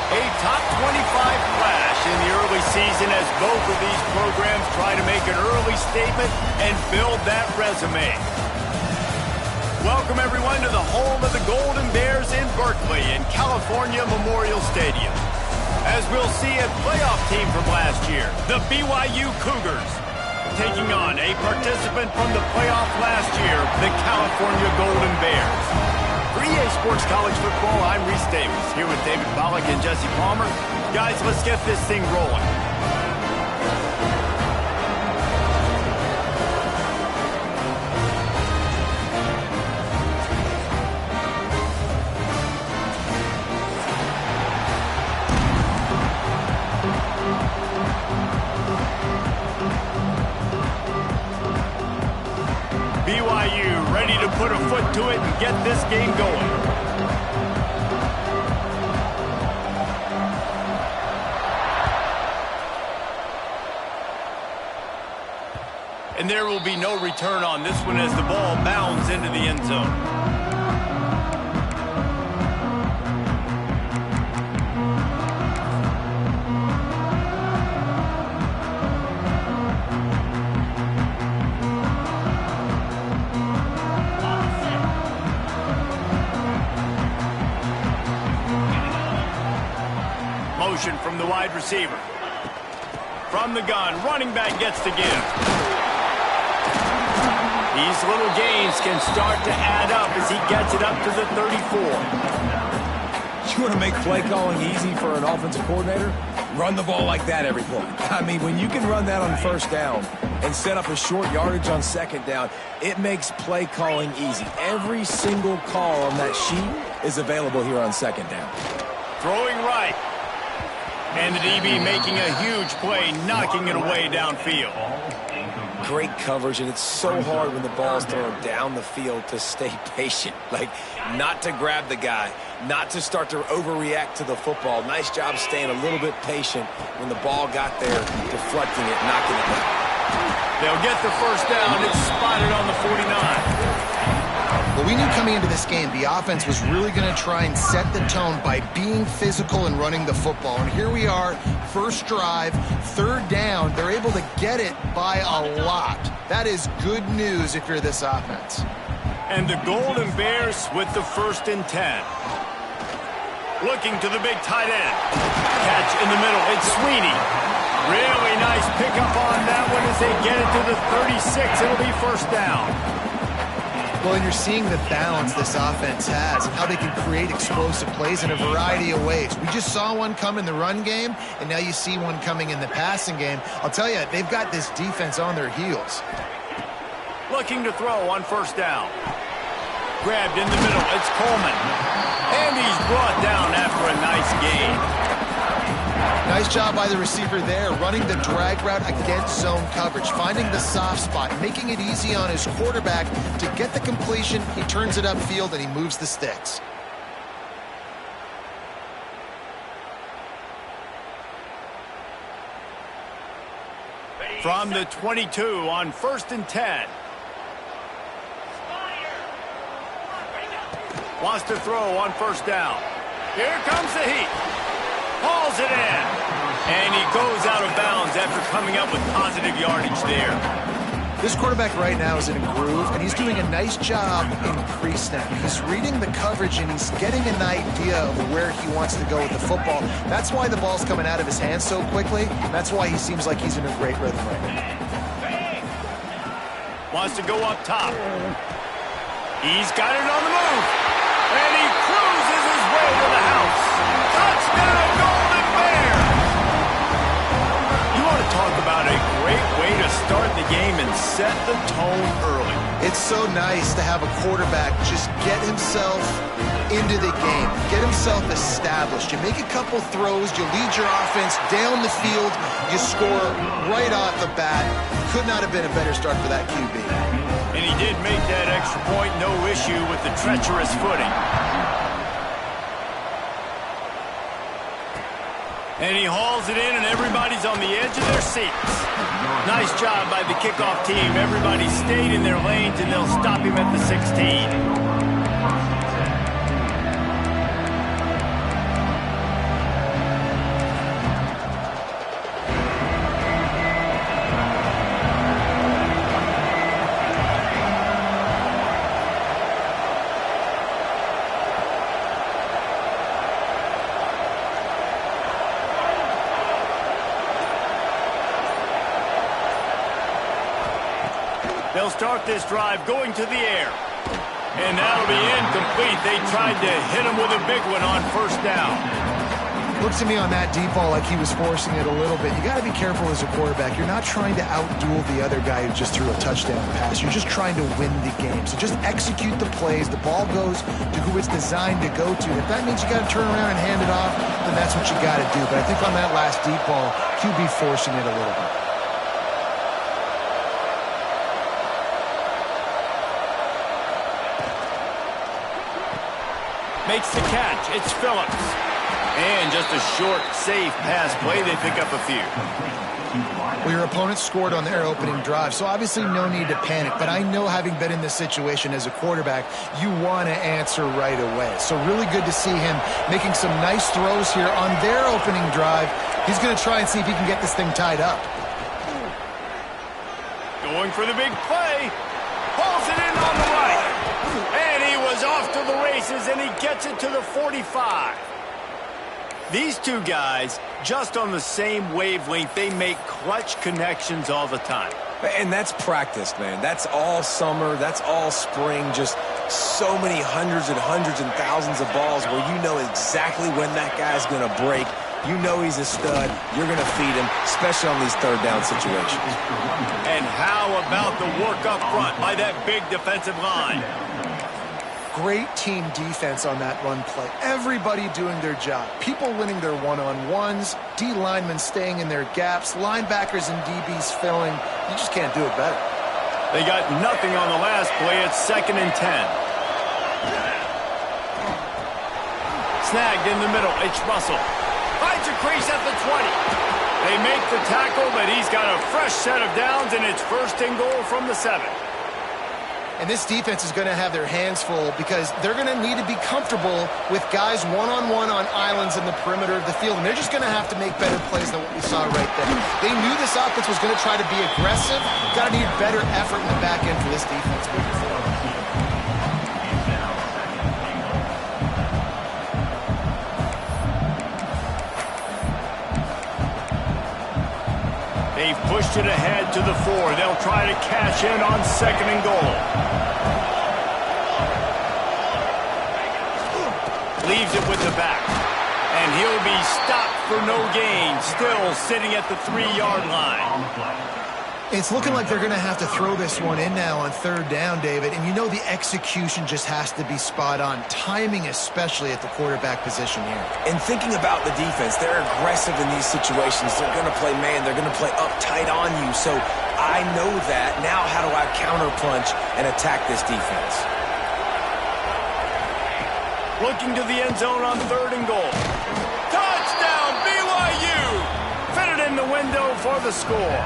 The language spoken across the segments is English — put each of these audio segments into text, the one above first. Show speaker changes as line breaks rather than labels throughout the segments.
A top 25 flash in the early season as both of these programs try to make an early statement and build that resume. Welcome, everyone, to the home of the Golden Bears in Berkeley in California Memorial Stadium. As we'll see a playoff team from last year, the BYU Cougars, taking on a participant from the playoff last year, the California Golden Bears. For EA Sports College Football, I'm Reese Davis, here with David Pollack and Jesse Palmer. Guys, let's get this thing rolling. BYU ready to put a foot to it and get this game going. And there will be no return on this one as the ball bounds into the end zone. Motion from the wide receiver. From the gun, running back gets to give. These little gains can start to add up as he gets it up to the 34.
You want to make play calling easy for an offensive coordinator? Run the ball like that every play. I mean, when you can run that on first down and set up a short yardage on second down, it makes play calling easy. Every single call on that sheet is available here on second down.
Throwing right. And the DB making a huge play, knocking it away downfield.
Great coverage, and it's so hard when the ball's thrown down the field to stay patient. Like, not to grab the guy, not to start to overreact to the football. Nice job staying a little bit patient when the ball got there, deflecting it, knocking it down.
They'll get the first down. It's spotted on the 49.
Well, we knew coming into this game the offense was really going to try and set the tone by being physical and running the football. And here we are, first drive, third down. They're able to get it by a lot. That is good news if you're this offense.
And the Golden Bears with the 1st and 10. Looking to the big tight end. Catch in the middle. It's Sweeney. Really nice pickup on that one as they get it to the 36. It'll be first down.
Well, and you're seeing the balance this offense has and how they can create explosive plays in a variety of ways. We just saw one come in the run game, and now you see one coming in the passing game. I'll tell you, they've got this defense on their heels.
Looking to throw on first down. Grabbed in the middle. It's Coleman. And he's brought down after a nice gain.
Nice job by the receiver there, running the drag route against zone coverage, finding the soft spot, making it easy on his quarterback to get the completion. He turns it upfield and he moves the sticks.
From the 22 on 1st and 10. Wants to throw on first down. Here comes the heat. Hauls it in. And he goes out of bounds after coming up with positive yardage there.
This quarterback right now is in a groove, and he's doing a nice job in pre-snap. He's reading the coverage, and he's getting an idea of where he wants to go with the football. That's why the ball's coming out of his hands so quickly. That's why he seems like he's in a great rhythm right now.
Wants to go up top. He's got it on the move. And he cruises his way to the house. Touchdown, Golden Bears! You want to talk about a great way to start the game and set the tone early.
It's so nice to have a quarterback just get himself into the game, get himself established. You make a couple throws, you lead your offense down the field, you score right off the bat. Could not have been a better start for that QB.
And he did make that extra point, no issue with the treacherous footing. And he hauls it in, and everybody's on the edge of their seats. Nice job by the kickoff team. Everybody stayed in their lanes, and they'll stop him at the 16. They'll start this drive going to the air. And that'll be incomplete. They tried to hit him with a big one on first down.
Looks to me on that deep ball like he was forcing it a little bit. You got to be careful as a quarterback. You're not trying to outduel the other guy who just threw a touchdown pass. You're just trying to win the game. So just execute the plays. The ball goes to who it's designed to go to. If that means you got to turn around and hand it off, then that's what you got to do. But I think on that last deep ball, QB forcing it a little bit.
Makes the catch. It's Phillips. And just a short, safe pass play. They pick up a few.
Well, your opponent scored on their opening drive, so obviously no need to panic. But I know, having been in this situation as a quarterback, you want to answer right away. So really good to see him making some nice throws here on their opening drive. He's going to try and see if he can get this thing tied up.
Going for the big play. Pulls it in on the right. And he was off to the races, and he gets it to the 45. These two guys, just on the same wavelength, they make clutch connections all the time.
And that's practice, man. That's all summer. That's all spring. Just so many hundreds and thousands of balls where you know exactly when that guy's going to break. You know he's a stud. You're going to feed him, especially on these third down situations.
And how about the work up front by that big defensive line?
Great team defense on that run play. Everybody doing their job. People winning their one-on-ones, D linemen staying in their gaps, linebackers and DBs filling. You just can't do it better.
They got nothing on the last play. It's 2nd and 10. Snagged in the middle. It's Russell. Finds a crease at the 20. They make the tackle, but he's got a fresh set of downs, and it's 1st and goal from the 7.
And this defense is going to have their hands full because they're going to need to be comfortable with guys one-on-one on islands in the perimeter of the field. And they're just going to have to make better plays than what we saw right there. They knew this offense was going to try to be aggressive. Got to need better effort in the back end for this defense moving forward.
They've pushed it ahead to the 4. They'll try to cash in on 2nd and goal. Leaves it with the back. And he'll be stopped for no gain. Still sitting at the 3-yard line.
It's looking like they're going to have to throw this one in now on 3rd down, David. And you know the execution just has to be spot on. Timing especially at the quarterback position here.
And thinking about the defense, they're aggressive in these situations. They're going to play man. They're going to play up tight on you. So I know that. Now how do I counterpunch and attack this defense?
Looking to the end zone on 3rd and goal. Touchdown, BYU! Fitted in the window for the score.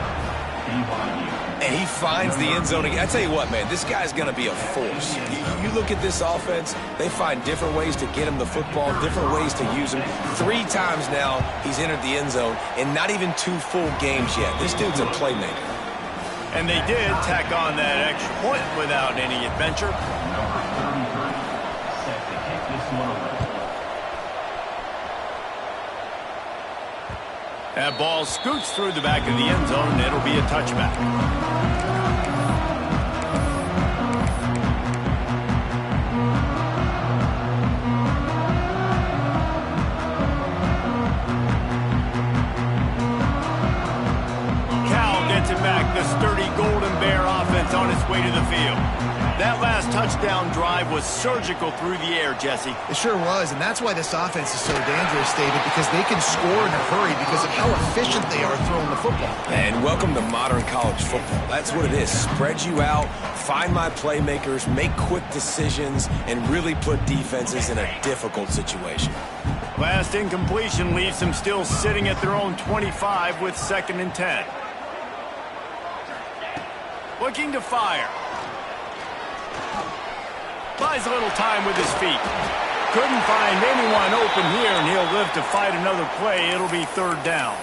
And he finds the end zone again. I tell you what, man, this guy's going to be a force. You look at this offense, they find different ways to get him the football, different ways to use him. 3 times now he's entered the end zone, and not even 2 full games yet. This dude's a playmaker.
And they did tack on that extra point without any adventure. That ball scoots through the back of the end zone, and it'll be a touchback. Cal gets it back. The sturdy Golden Bear offense on its way to the field. That last touchdown drive was surgical through the air, Jesse.
It sure was, and that's why this offense is so dangerous, David, because they can score in a hurry because of how efficient they are throwing the football.
And welcome to modern college football. That's what it is. Spread you out, find my playmakers, make quick decisions, and really put defenses in a difficult situation.
Last incompletion leaves them still sitting at their own 25 with 2nd and 10. Looking to fire. Buys a little time with his feet. Couldn't find anyone open here, and he'll live to fight another play. It'll be 3rd down.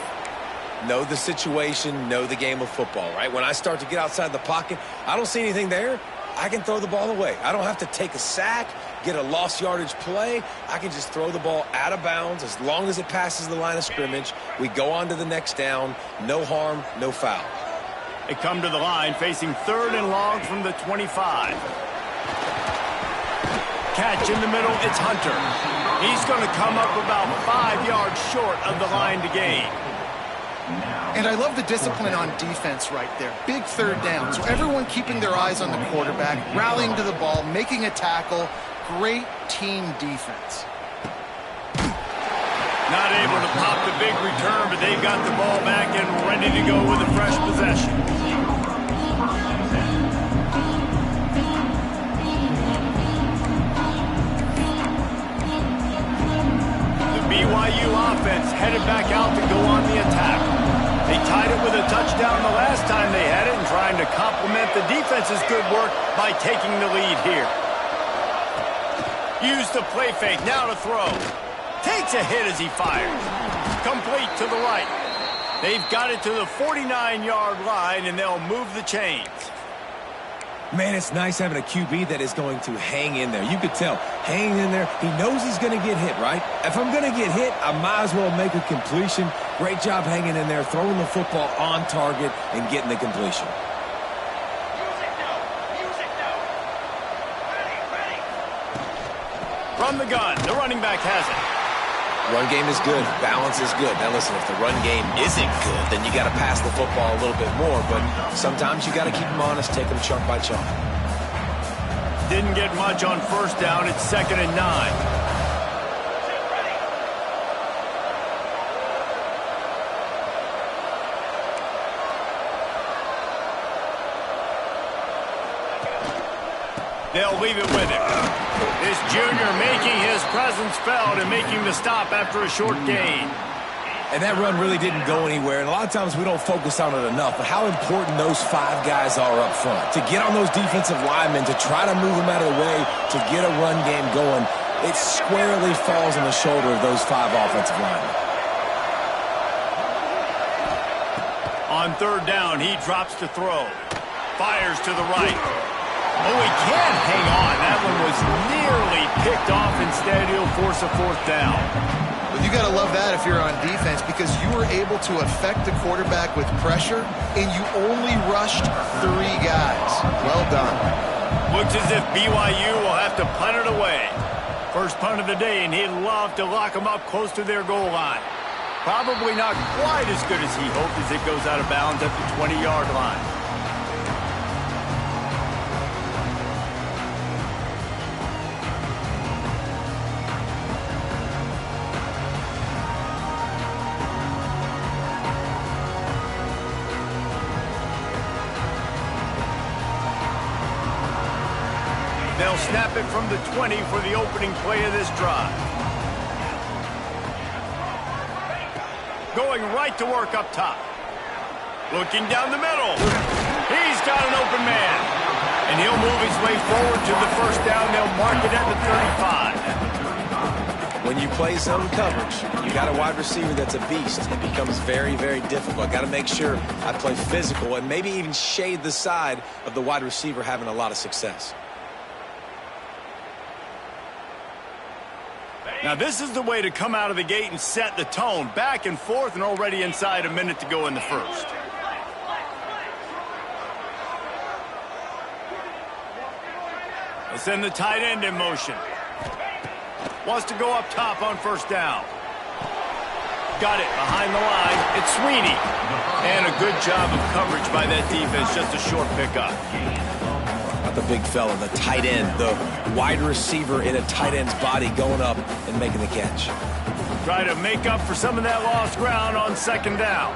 Know the situation, know the game of football, right? When I start to get outside the pocket, I don't see anything there, I can throw the ball away. I don't have to take a sack, get a lost yardage play. I can just throw the ball out of bounds as long as it passes the line of scrimmage. We go on to the next down. No harm, no foul.
They come to the line facing 3rd and long from the 25. Catch in the middle, it's Hunter. He's going to come up about 5 yards short of the line to gain.
And I love the discipline on defense right there. Big 3rd down. So everyone keeping their eyes on the quarterback, rallying to the ball, making a tackle. Great team defense.
Not able to pop the big return, but they've got the ball back and ready to go with a fresh possession. The BYU offense headed back out to go on the attack. They tied it with a touchdown the last time they had it and trying to complement the defense's good work by taking the lead here. Use the play fake, now to throw. Takes a hit as he fires. Complete to the right. They've got it to the 49-yard line, and they'll move the chains.
Man, it's nice having a QB that is going to hang in there. You could tell, hanging in there, he knows he's going to get hit, right? If I'm going to get hit, I might as well make a completion. Great job hanging in there, throwing the football on target, and getting the completion.
From the gun, the running back has it.
Run game is good. Balance is good. Now listen, if the run game isn't good, then you got to pass the football a little bit more. But sometimes you got to keep them honest, take them chunk by chunk.
Didn't get much on 1st down. It's 2nd and 9. They'll leave it with him. This junior making his presence felt and making the stop after a short gain.
And that run really didn't go anywhere. And a lot of times we don't focus on it enough. But how important those 5 guys are up front. To get on those defensive linemen, to try to move them out of the way, to get a run game going, it squarely falls on the shoulder of those 5 offensive linemen.
On 3rd down, he drops to throw. Fires to the right. Oh, he can't hang on. That one was nearly picked off. Instead, he'll force a 4th down.
Well, you got to love that if you're on defense because you were able to affect the quarterback with pressure, and you only rushed 3 guys. Well done.
Looks as if BYU will have to punt it away. First punt of the day, and he'd love to lock them up close to their goal line. Probably not quite as good as he hoped as it goes out of bounds at the 20-yard line. They'll snap it from the 20 for the opening play of this drive. Going right to work up top. Looking down the middle. He's got an open man. And he'll move his way forward to the 1st down. They'll mark it at the 35.
When you play zone coverage, you got a wide receiver that's a beast. It becomes very, very difficult. Got to make sure I play physical and maybe even shade the side of the wide receiver having a lot of success.
Now, this is the way to come out of the gate and set the tone. Back and forth and already inside a minute to go in the 1st. They'll send the tight end in motion. Wants to go up top on 1st down. Got it behind the line. It's Sweeney. And a good job of coverage by that defense. Just a short pickup.
Not the big fella, the tight end, the wide receiver in a tight end's body going up and making the catch.
Try to make up for some of that lost ground on 2nd down.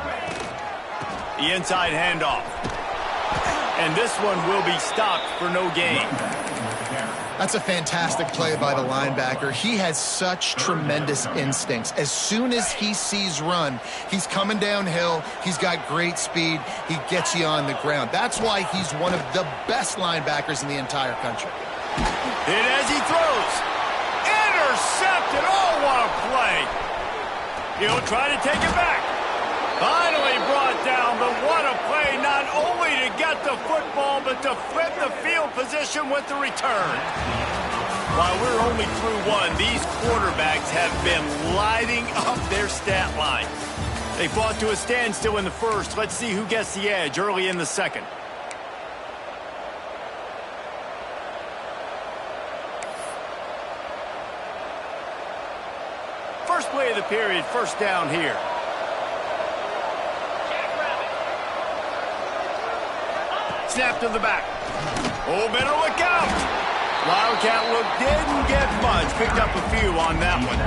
The inside handoff. And this one will be stopped for no gain.
That's a fantastic play by the linebacker. He has such tremendous instincts. As soon as he sees run, he's coming downhill. He's got great speed. He gets you on the ground. That's why he's one of the best linebackers in the entire country.
Hit as he throws. Intercepted. Oh, what a play. He'll try to take it back. Finally brought down, but what a play, not only to get the football, but to flip the field position with the return. While we're only through 1, these quarterbacks have been lighting up their stat line. They fought to a standstill in the first. Let's see who gets the edge early in the second. First play of the period, first down here. Snap to the back. Oh, better look out. Wildcat look didn't get much. Picked up a few on that one.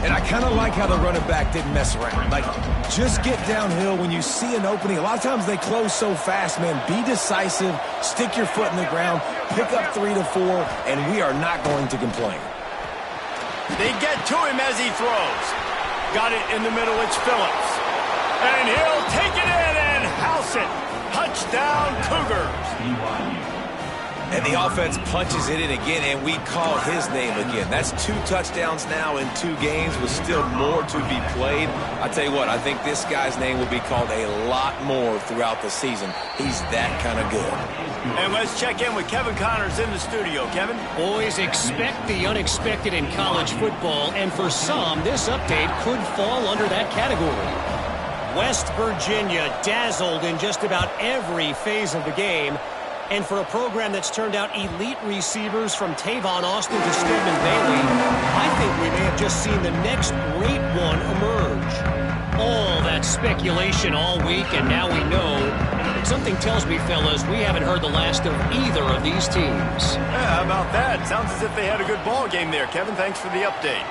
And I kind of like how the running back didn't mess around. Like, just get downhill when you see an opening. A lot of times they close so fast, man. Be decisive, stick your foot in the ground, pick up 3 to 4, and we are not going to complain.
They get to him as he throws. Got it in the middle, it's Phillips. And he'll take it in and house it. Touchdown, Cougars.
And the offense punches it in again, and we call his name again. That's 2 touchdowns now in 2 games with still more to be played. I tell you what, I think this guy's name will be called a lot more throughout the season. He's that kind of good.
And let's check in with Kevin Connors in the studio. Kevin?
Boys, expect the unexpected in college football, and for some, this update could fall under that category. West Virginia dazzled in just about every phase of the game. And for a program that's turned out elite receivers from Tavon Austin to Stedman Bailey, I think we may have just seen the next great one emerge. All that speculation all week, and now we know. But something tells me, fellas, we haven't heard the last of either of these teams.
Yeah, how about that? Sounds as if they had a good ball game there, Kevin. Thanks for the update.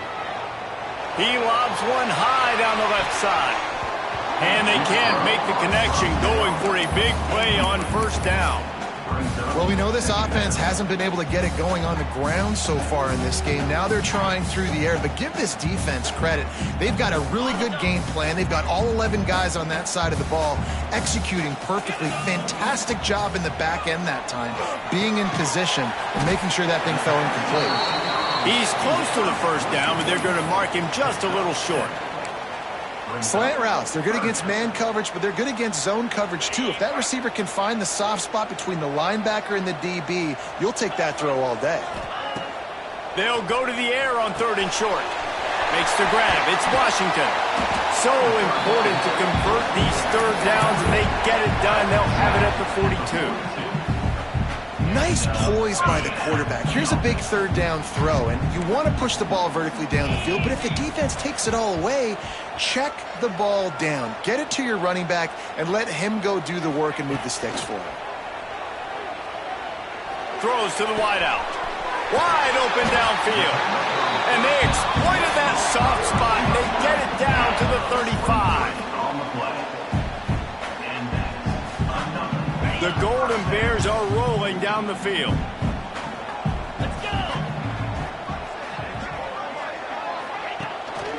He lobs one high down the left side. And they can't make the connection, going for a big play on first down.
Well, we know this offense hasn't been able to get it going on the ground so far in this game. Now they're trying through the air, but give this defense credit. They've got a really good game plan. They've got all 11 guys on that side of the ball executing perfectly. Fantastic job in the back end that time, being in position and making sure that thing fell incomplete.
He's close to the first down, but they're going to mark him just a little short.
Slant routes, they're good against man coverage, but they're good against zone coverage too. If that receiver can find the soft spot between the linebacker and the DB, you'll take that throw all day.
They'll go to the air on 3rd and short. Makes the grab. It's Washington. So important to convert these 3rd downs, and they get it done. They'll have it at the 42.
Nice poise by the quarterback. Here's a big 3rd down throw, and you want to push the ball vertically down the field, but if the defense takes it all away, check the ball down. Get it to your running back and let him go do the work and move the sticks for it.
Throws to the wideout. Wide open downfield. And they exploited that soft spot. They get it down to the 35. The Golden Bears are rolling down the field. Let's go.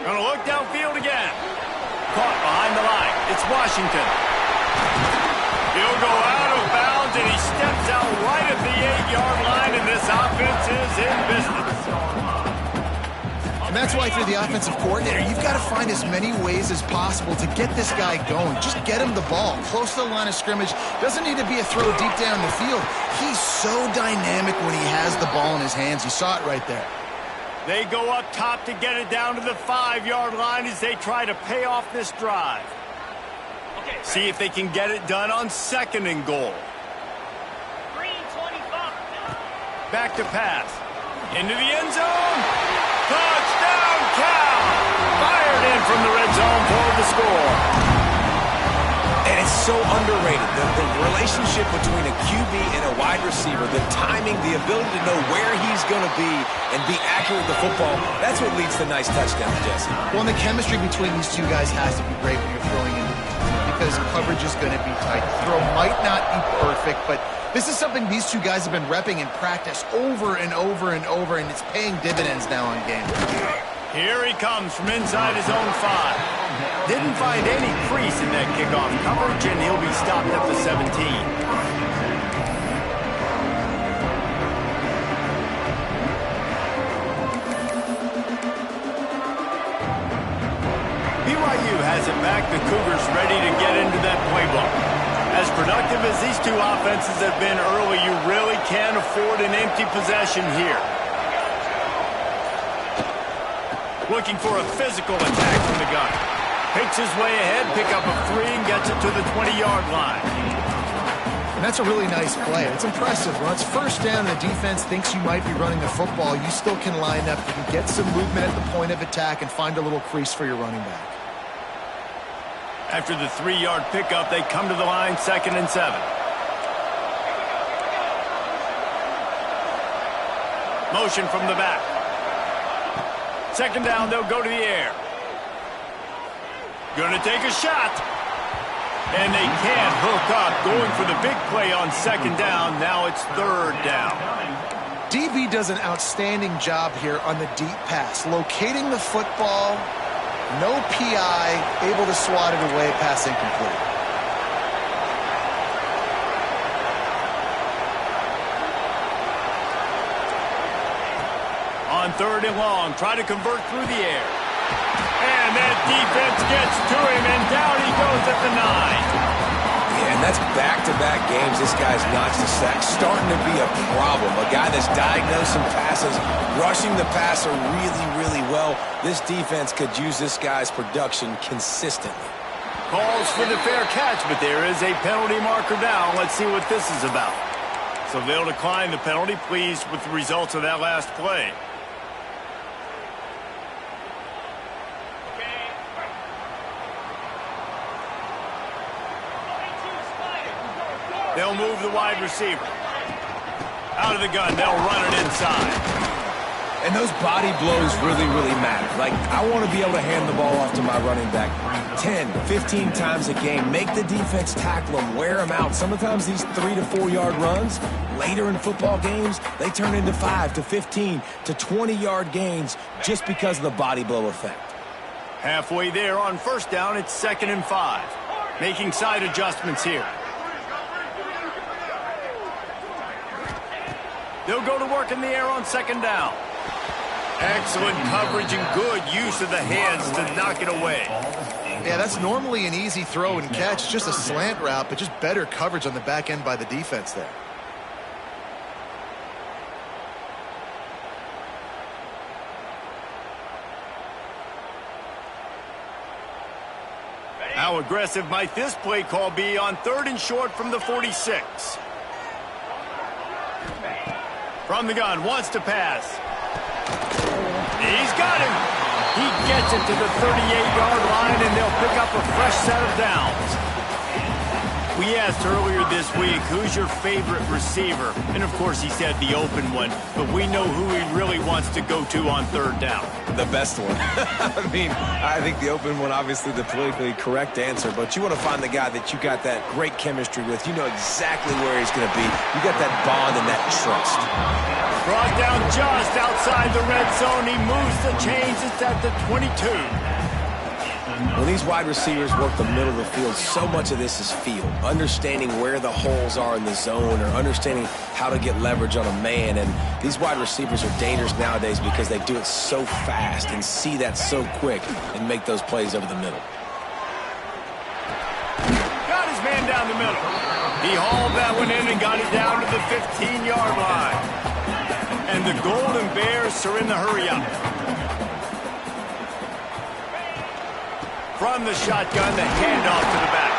Gonna look downfield again. Caught behind the line. It's Washington. He'll go out of bounds, and he steps out right at the 8-yard line, and this offense is in business.
And that's why if you're the offensive coordinator, you've got to find as many ways as possible to get this guy going. Just get him the ball close to the line of scrimmage. Doesn't need to be a throw deep down the field. He's so dynamic when he has the ball in his hands. You saw it right there.
They go up top to get it down to the 5-yard line as they try to pay off this drive. See if they can get it done on 2nd and goal. Back to pass. Into the end zone. Touchdown, Cal! Fired in from the red zone for the score.
And it's so underrated. The relationship between a QB and a wide receiver, the timing, the ability to know where he's going to be and be accurate with the football, that's what leads to nice touchdowns, Jesse.
Well, and the chemistry between these two guys has to be great when you're throwing into because coverage is going to be tight. The throw might not be perfect, but this is something these two guys have been repping in practice over and over and over, and it's paying dividends now on game.
Here he comes from inside his own 5. Didn't find any crease in that kickoff coverage, and he'll be stopped at the 17. BYU has it back. The Cougars ready to get into that playbook. As productive as these two offenses have been early, you really can't afford an empty possession here. Looking for a physical attack from the gun. Picks his way ahead, pick up a 3, and gets it to the 20-yard line.
And that's a really nice play. It's impressive. When it's first down and the defense thinks you might be running the football, you still can line up. You can get some movement at the point of attack and find a little crease for your running back.
After the 3-yard pickup, they come to the line, 2nd and 7. Motion from the back. 2nd down, they'll go to the air. Gonna take a shot. And they can't hook up. Going for the big play on 2nd down. Now it's 3rd down.
DB does an outstanding job here on the deep pass. Locating the football, no PI, able to swat it away, pass incomplete.
On 3rd and long, try to convert through the air. And that defense gets to him, and down he goes at the 9.
Yeah, and that's back-to-back games this guy's notched a sack. Starting to be a problem. A guy that's diagnosing passes, rushing the passer really, really well. This defense could use this guy's production consistently.
Calls for the fair catch, but there is a penalty marker down. Let's see what this is about. So they'll decline the penalty, pleased with the results of that last play. They'll move the wide receiver. Out of the gun, they'll run it inside.
And those body blows really, really matter. Like, I want to be able to hand the ball off to my running back 10, 15 times a game. Make the defense tackle them, wear them out. Sometimes these 3 to 4 yard runs, later in football games, they turn into 5 to 15 to 20-yard gains just because of the body blow effect.
Halfway there on 1st down, it's 2nd and 5. Making side adjustments here. They'll go to work in the air on 2nd down. Excellent coverage and good use of the hands to knock it away.
Yeah, that's normally an easy throw and catch, just a slant route, but just better coverage on the back end by the defense there.
How aggressive might this play call be on 3rd and short from the 46? From the gun, wants to pass. He's got him. He gets it to the 38-yard line, and they'll pick up a fresh set of downs. We asked earlier this week, who's your favorite receiver? And, of course, he said the open one, but we know who he really wants to go to on 3rd down.
The best one. I mean, I think the open one, obviously the politically correct answer, but you want to find the guy that you got that great chemistry with. You know exactly where he's going to be. You got that bond and that trust.
Brought down just outside the red zone. He moves the chains. It's at the 22.
When these wide receivers work the middle of the field, so much of this is feel. Understanding where the holes are in the zone or understanding how to get leverage on a man. And these wide receivers are dangerous nowadays because they do it so fast and see that so quick and make those plays over the middle.
Got his man down the middle. He hauled that one in and got it down to the 15-yard line. And the Golden Bears are in the hurry-up. From the shotgun, the handoff to the back.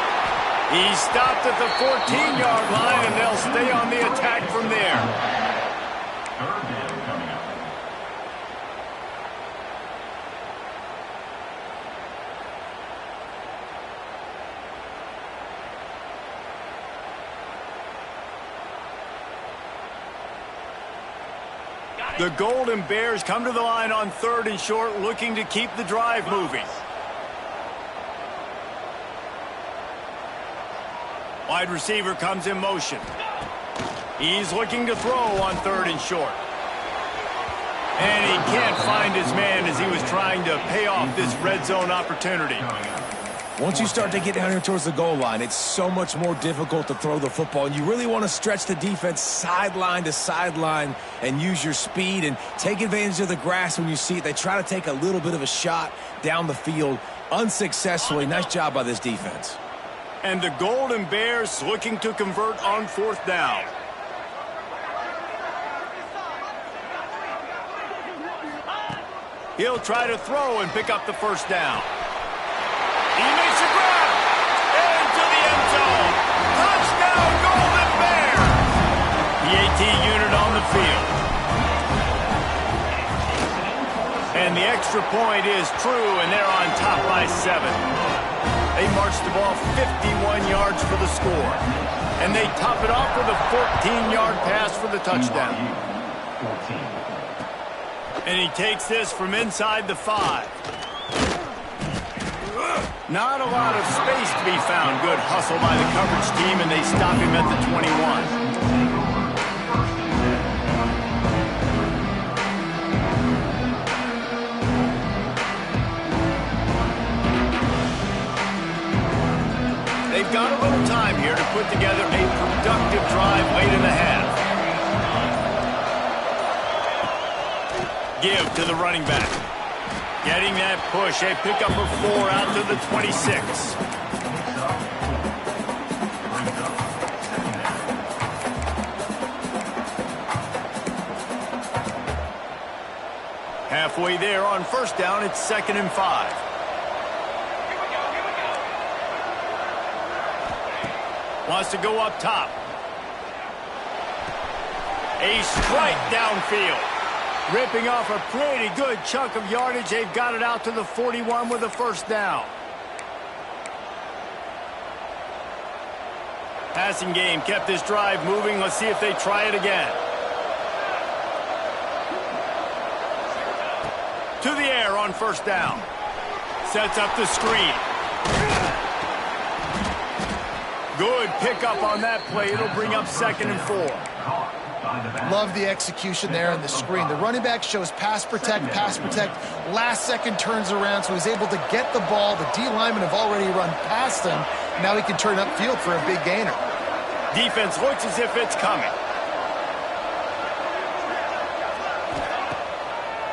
He stopped at the 14-yard line, and they'll stay on the attack from there. The Golden Bears come to the line on 3rd and short, looking to keep the drive moving. Wide receiver comes in motion. He's looking to throw on 3rd and short. And he can't find his man as he was trying to pay off this red zone opportunity.
Once you start to get down here towards the goal line, it's so much more difficult to throw the football. And you really want to stretch the defense sideline to sideline and use your speed and take advantage of the grass when you see it. They try to take a little bit of a shot down the field unsuccessfully. Nice job by this defense.
And the Golden Bears looking to convert on 4th down. He'll try to throw and pick up the 1st down. the extra point is true, and they're on top by 7. They marched the ball 51 yards for the score. And they top it off with a 14-yard pass for the touchdown. And he takes this from inside the 5. Not a lot of space to be found. Good hustle by the coverage team, and they stop him at the 21. They've got a little time here to put together a productive drive late in the half. Give to the running back. Getting that push, a pickup of 4 out to the 26. Halfway there on first down, it's 2nd and 5. Wants to go up top. A strike downfield. Ripping off a pretty good chunk of yardage. They've got it out to the 41 with a first down. Passing game kept this drive moving. Let's see if they try it again. To the air on first down. Sets up the screen. Good pickup on that play. It'll bring up 2nd and 4.
Love the execution there on the screen. The running back shows pass protect. Last second turns around, so he's able to get the ball. The D linemen have already run past him. Now he can turn upfield for a big gainer.
Defense looks as if it's coming.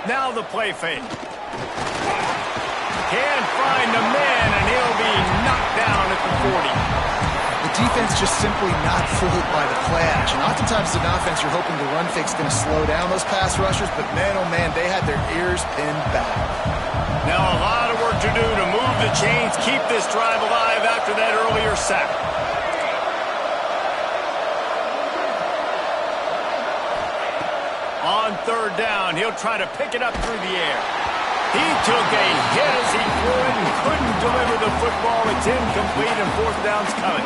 Now the play fake. Can't find the man, and he'll be knocked down at the 40.
The defense just simply not fooled by the play action. Oftentimes in offense, you're hoping the run fake's going to slow down those pass rushers, but man, oh man, they had their ears pinned back.
Now a lot of work to do to move the chains, keep this drive alive after that earlier sack. On third down, he'll try to pick it up through the air. He took a hit as he threw it and couldn't deliver the football. It's incomplete, and fourth down's coming.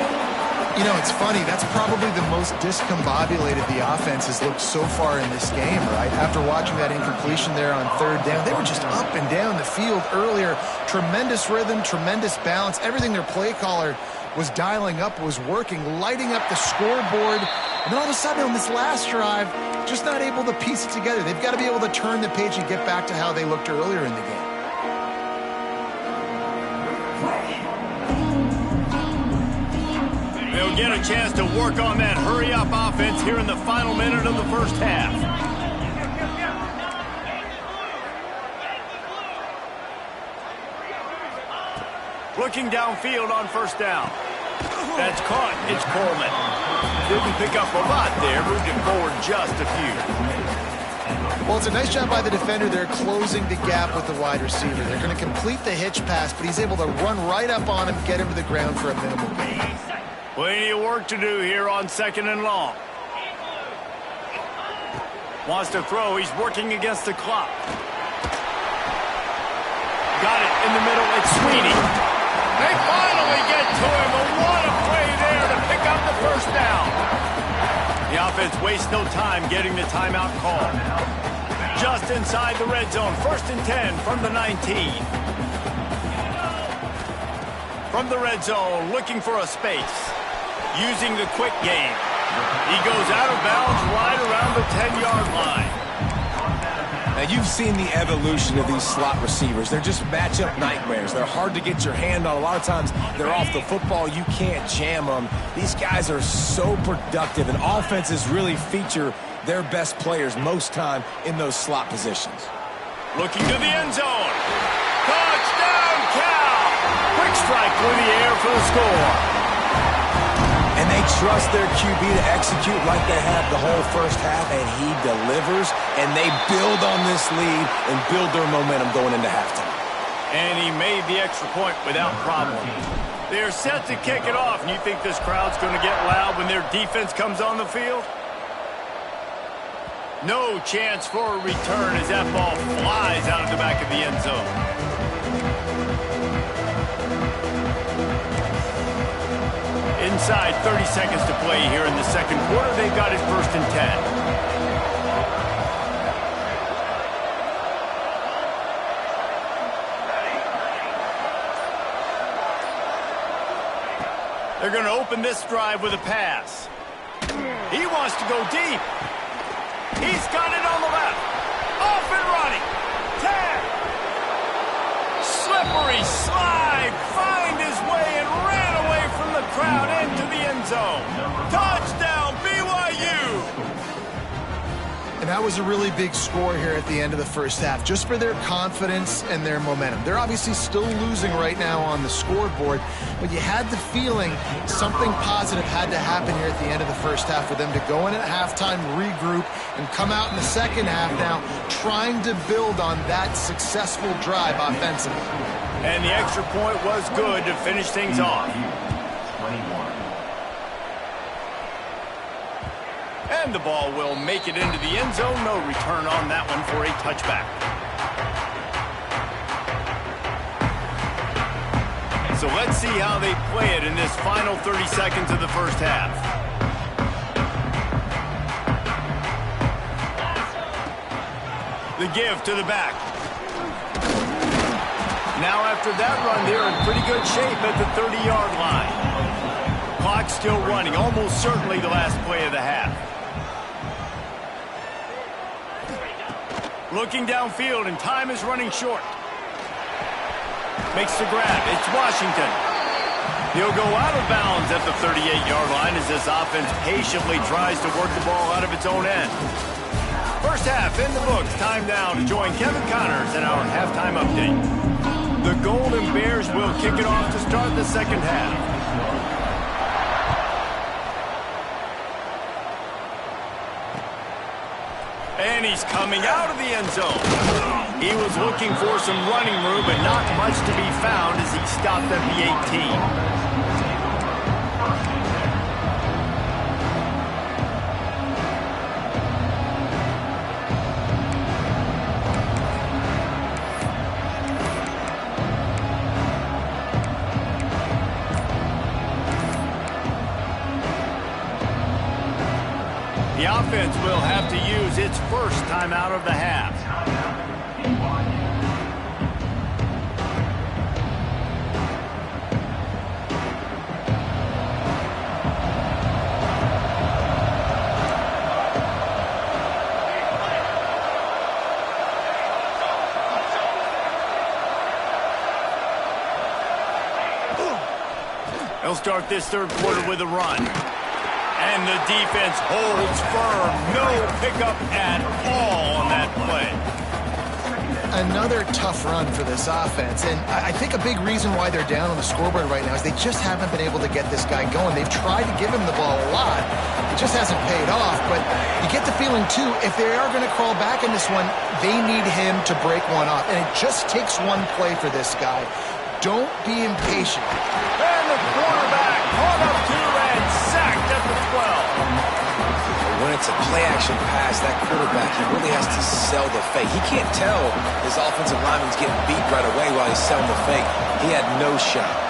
You know, it's funny. That's probably the most discombobulated the offense has looked so far in this game, right? After watching that incompletion there on third down, they were just up and down the field earlier. Tremendous rhythm, tremendous balance. Everything their play caller was dialing up was working, lighting up the scoreboard. And then all of a sudden on this last drive, just not able to piece it together. They've got to be able to turn the page and get back to how they looked earlier in the game.
They'll get a chance to work on that hurry-up offense here in the final minute of the first half. Looking downfield on first down. That's caught. It's Coleman. Didn't pick up a lot there. Moved it forward just a few.
Well, it's a nice job by the defender there closing the gap with the wide receiver. They're going to complete the hitch pass, but he's able to run right up on him, get him to the ground for a minimal gain.
Plenty of work to do here on 2nd and long. Wants to throw. He's working against the clock. Got it in the middle. It's Sweeney. They finally get to him. But what a play there to pick up the first down. The offense wastes no time getting the timeout call. Just inside the red zone. 1st and 10 from the 19. From the red zone, looking for a space. Using the quick game. He goes out of bounds right around the 10-yard line.
Now, you've seen the evolution of these slot receivers. They're just matchup nightmares. They're hard to get your hand on. A lot of times, they're off the football. You can't jam them. These guys are so productive, and offenses really feature their best players most time in those slot positions.
Looking to the end zone. Touchdown, Cal! Quick strike through the air for the score.
And they trust their QB to execute like they have the whole first half, and he delivers, and they build on this lead and build their momentum going into halftime.
And he made the extra point without problem. They're set to kick it off, and you think this crowd's going to get loud when their defense comes on the field? No chance for a return as that ball flies out of the back of the end zone. Inside 30 seconds to play here in the second quarter. They've got it 1st and 10. They're going to open this drive with a pass. He wants to go deep. He's got it on the left. Off and running. 10. Slippery slide. Find his way and ran away from the crowd into the end zone. Touchdown, BYU.
And that was a really big score here at the end of the first half, just for their confidence and their momentum. They're obviously still losing right now on the scoreboard, but you had the feeling something positive had to happen here at the end of the first half for them to go in at halftime, regroup, and come out in the second half now trying to build on that successful drive offensively.
And the extra point was good to finish things off. And the ball will make it into the end zone. No return on that one for a touchback. So let's see how they play it in this final 30 seconds of the first half. The give to the back. Now after that run, they're in pretty good shape at the 30-yard line. Clock still running, almost certainly the last play of the half. Looking downfield, and time is running short. Makes the grab. It's Washington. He'll go out of bounds at the 38-yard line as this offense patiently tries to work the ball out of its own end. First half in the books. Time now to join Kevin Connors in our halftime update. The Golden Bears will kick it off to start the second half. And he's coming out of the end zone. He was looking for some running room, but not much to be found as he stopped at the 18. The offense will have to use its first timeout of the half. They'll start this third quarter with a run. And the defense holds firm. No pickup at all on that play.
Another tough run for this offense. And I think a big reason why they're down on the scoreboard right now is they just haven't been able to get this guy going. They've tried to give him the ball a lot. It just hasn't paid off. But you get the feeling, too, if they are going to crawl back in this one, they need him to break one off. And it just takes one play for this guy. Don't be impatient.
And the quarterback caught up to and sacked at the 12.
When it's a play-action pass, that quarterback, he really has to sell the fake. He can't tell his offensive lineman's getting beat right away while he's selling the fake. He had no shot.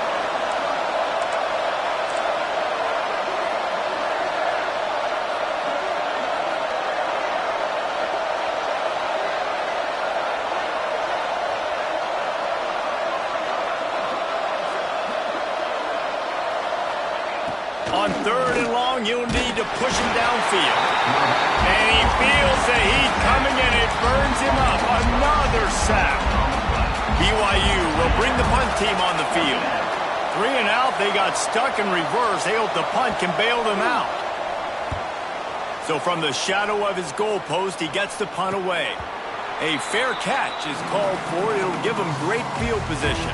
On third and long, you'll need to push him downfield. And he feels the heat coming and it burns him up. Another sack. BYU will bring the punt team on the field. 3 and out, they got stuck in reverse. They hope the punt can bail them out. So from the shadow of his goalpost, he gets the punt away. A fair catch is called for. It'll give him great field position.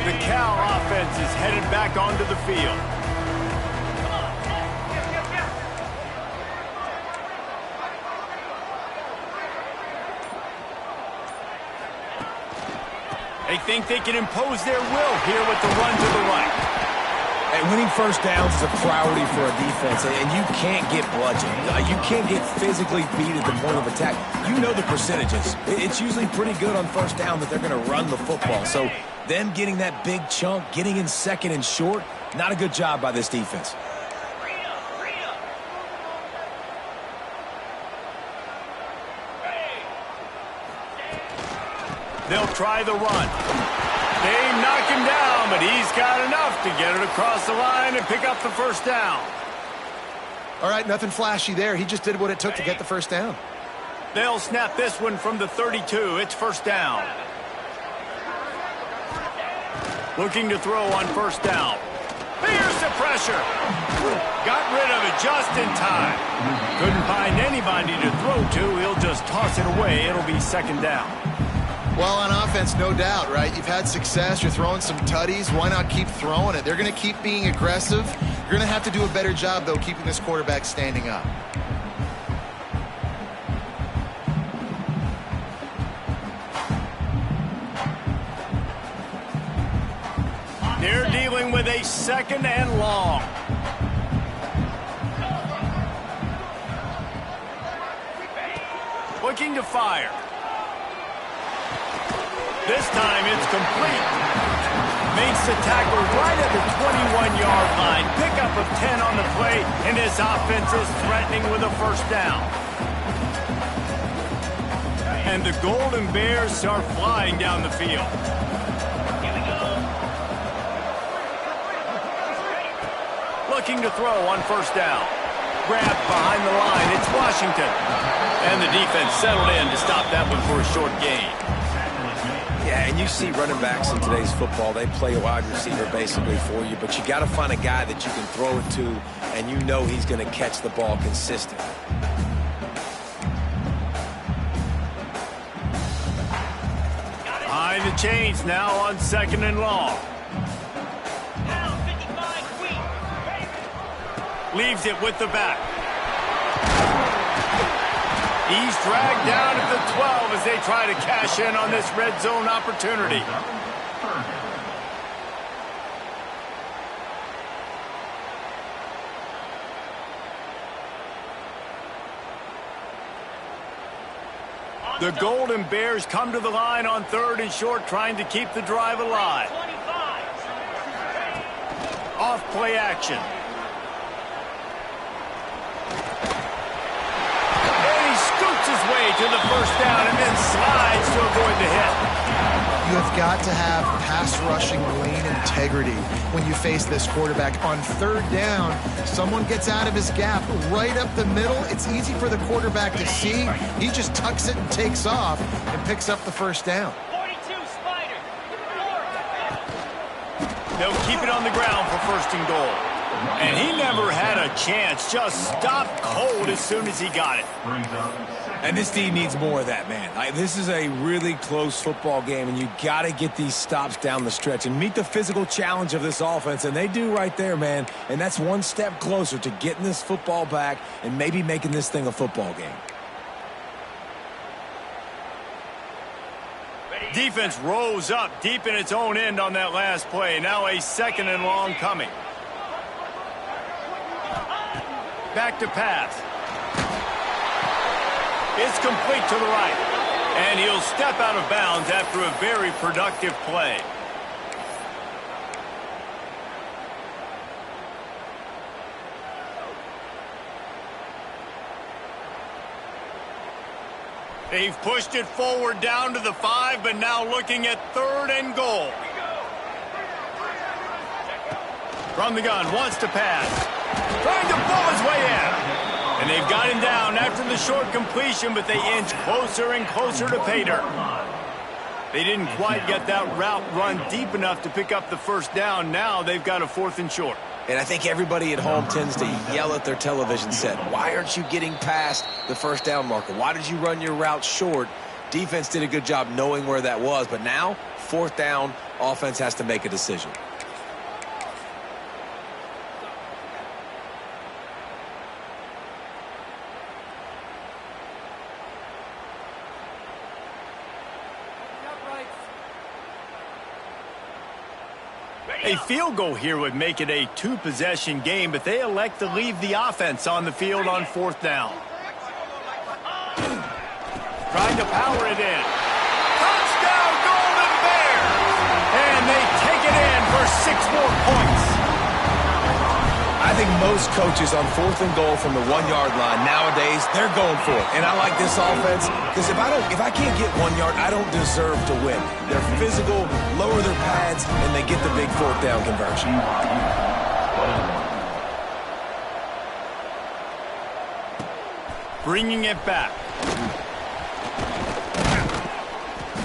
The Cal offense is headed back onto the field. They think they can impose their will here with the run to the right.
And winning first downs is a priority for a defense, and you can't get bludgeoned. You can't get physically beat at the point of attack. You know the percentages. It's usually pretty good on first down that they're going to run the football. So them getting that big chunk, getting in second and short, not a good job by this defense.
They'll try the run. They knock him down, but he's got enough to get it across the line and pick up the first down.
All right, nothing flashy there. He just did what it took to get the first down.
They'll snap this one from the 32. It's first down. Looking to throw on first down. Here's the pressure. Got rid of it just in time. Couldn't find anybody to throw to. He'll just toss it away. It'll be second down.
Well, on offense, no doubt, right? You've had success. You're throwing some tutties. Why not keep throwing it? They're going to keep being aggressive. You're going to have to do a better job, though, keeping this quarterback standing up.
They're dealing with a second and long. Looking to fire. This time it's complete. Makes the tackle right at the 21-yard line. Pickup of 10 on the play, and his offense is threatening with a first down. And the Golden Bears start flying down the field. Looking to throw on first down. Grabbed behind the line. It's Washington. And the defense settled in to stop that one for a short gain.
Yeah, and you see running backs in today's football, they play a wide receiver basically for you, but you got to find a guy that you can throw it to, and you know he's going to catch the ball consistently.
Behind the chains now on second and long. Leaves it with the back. He's dragged down at the 12 as they try to cash in on this red zone opportunity. The Golden Bears come to the line on third and short, trying to keep the drive alive. Off play action. His way to the first down and then slides to avoid the hit.
You have got to have pass rushing lane integrity when you face this quarterback. On third down, someone gets out of his gap right up the middle. It's easy for the quarterback to see. He just tucks it and takes off and picks up the first down.
42 Spider.
They'll keep it on the ground for first and goal. And he never had a chance. Just stopped cold as soon as he got it.
And this team needs more of that, man. This is a really close football game, and you got to get these stops down the stretch and meet the physical challenge of this offense, and they do right there, man. And that's one step closer to getting this football back and maybe making this thing a football game.
Defense rose up deep in its own end on that last play. Now a second and long coming. Back to pass. It's complete to the right. And he'll step out of bounds after a very productive play. They've pushed it forward down to the 5, but now looking at third and goal. From the gun, wants to pass. Trying to pull his way in. And they've got him down after the short completion, but they inch closer and closer to pay dirt. They didn't quite get that route run deep enough to pick up the first down. Now they've got a fourth and short.
And I think everybody at home tends to yell at their television set, why aren't you getting past the first down marker? Why did you run your route short? Defense did a good job knowing where that was, but now, fourth down, offense has to make a decision.
A field goal here would make it a two-possession game, but they elect to leave the offense on the field on 4th down. Trying to power it in. Touchdown, Golden Bears! And they take it in for 6 more points.
I think most coaches on 4th and goal from the 1-yard line nowadays, they're going for it. And I like this offense because if I can't get 1 yard, I don't deserve to win. They're physical, lower their pads, and they get the big 4th down conversion.
Bringing it back.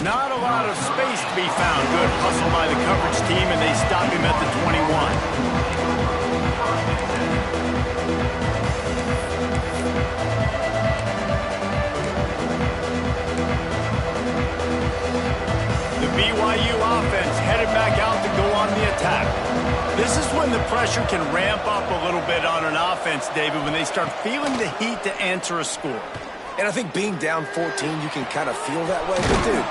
Not a lot of space to be found. Good hustle by the coverage team, and they stop him at the 21. BYU offense headed back out to go on the attack. This is when the pressure can ramp up a little bit on an offense, David, when they start feeling the heat to answer a score.
And I think being down 14, you can kind of feel that way. But, dude,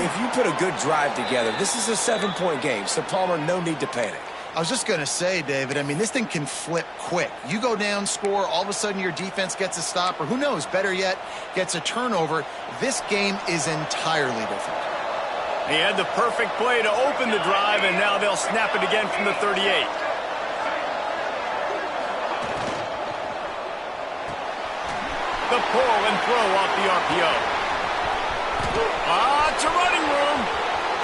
if you put a good drive together, this is a 7-point game. So, Palmer, no need to panic.
I was just going to say, David, I mean, this thing can flip quick. You go down, score, all of a sudden your defense gets a stop, or who knows, better yet, gets a turnover. This game is entirely different.
He had the perfect play to open the drive, and now they'll snap it again from the 38. The pull and throw off the RPO. It's a running room.